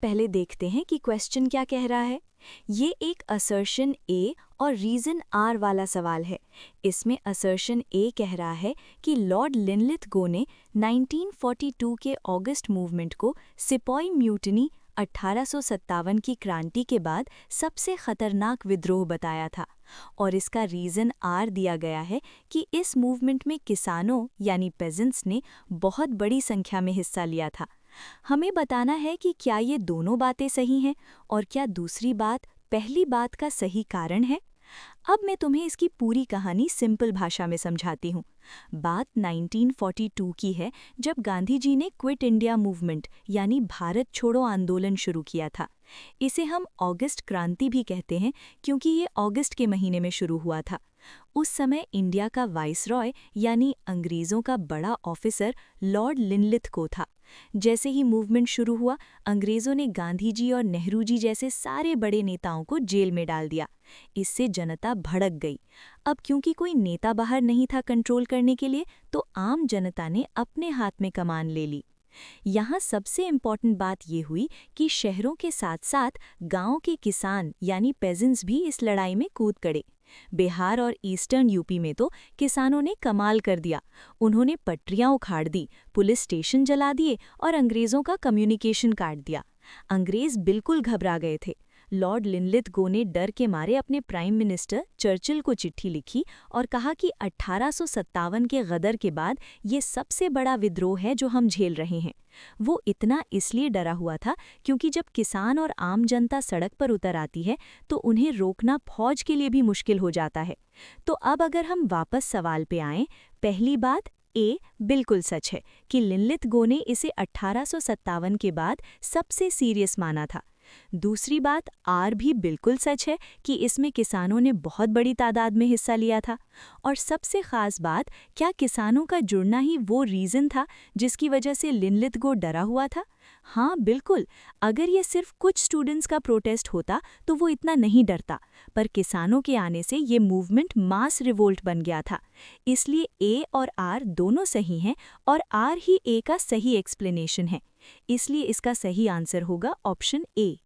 पहले देखते हैं कि क्वेश्चन क्या कह रहा है। ये एक असर्शन ए और रीज़न आर वाला सवाल है। इसमें असर्शन ए कह रहा है कि लॉर्ड लिनलिथगो ने 1942 के अगस्त मूवमेंट को सिपॉय म्यूटिनी 1857 की क्रांति के बाद सबसे खतरनाक विद्रोह बताया था, और इसका रीज़न आर दिया गया है कि इस मूवमेंट में किसानों यानी पेजेंट्स ने बहुत बड़ी संख्या में हिस्सा लिया था। हमें बताना है कि क्या ये दोनों बातें सही हैं और क्या दूसरी बात पहली बात का सही कारण है। अब मैं तुम्हें इसकी पूरी कहानी सिंपल भाषा में समझाती हूँ। बात 1942 की है, जब गांधी जी ने क्विट इंडिया मूवमेंट यानी भारत छोड़ो आंदोलन शुरू किया था। इसे हम अगस्त क्रांति भी कहते हैं क्योंकि ये अगस्त के महीने में शुरू हुआ था। उस समय इंडिया का वाइसरॉय यानी अंग्रेज़ों का बड़ा ऑफिसर लॉर्ड लिनलिथगो था। जैसे ही मूवमेंट शुरू हुआ, अंग्रेज़ों ने गांधी जी और नेहरू जी जैसे सारे बड़े नेताओं को जेल में डाल दिया। इससे जनता भड़क गई। अब क्योंकि कोई नेता बाहर नहीं था कंट्रोल करने के लिए, तो आम जनता ने अपने हाथ में कमान ले ली। यहाँ सबसे इम्पॉर्टेंट बात ये हुई कि शहरों के साथ साथ गांव के किसान यानी पेजेंट्स भी इस लड़ाई में कूद पड़े। बिहार और ईस्टर्न यूपी में तो किसानों ने कमाल कर दिया। उन्होंने पटरियां उखाड़ दी, पुलिस स्टेशन जला दिए और अंग्रेज़ों का कम्युनिकेशन काट दिया। अंग्रेज़ बिल्कुल घबरा गए थे। लॉर्ड लिनलिथगो ने डर के मारे अपने प्राइम मिनिस्टर चर्चिल को चिट्ठी लिखी और कहा कि 1857 के गदर के बाद ये सबसे बड़ा विद्रोह है जो हम झेल रहे हैं। वो इतना इसलिए डरा हुआ था क्योंकि जब किसान और आम जनता सड़क पर उतर आती है तो उन्हें रोकना फौज के लिए भी मुश्किल हो जाता है। तो अब अगर हम वापस सवाल पे आएं, पहली बात ए बिल्कुल सच है कि लिनलिथगो ने इसे 1857 के बाद सबसे सीरियस माना था। दूसरी बात आर भी बिल्कुल सच है कि इसमें किसानों ने बहुत बड़ी तादाद में हिस्सा लिया था। और सबसे ख़ास बात, क्या किसानों का जुड़ना ही वो रीज़न था जिसकी वजह से लिनलिथगो डरा हुआ था? हाँ बिल्कुल। अगर ये सिर्फ कुछ स्टूडेंट्स का प्रोटेस्ट होता तो वो इतना नहीं डरता, पर किसानों के आने से ये मूवमेंट मास रिवोल्ट बन गया था। इसलिए ए और आर दोनों सही हैं और आर ही ए का सही एक्सप्लेनेशन है। इसलिए इसका सही आंसर होगा ऑप्शन ए।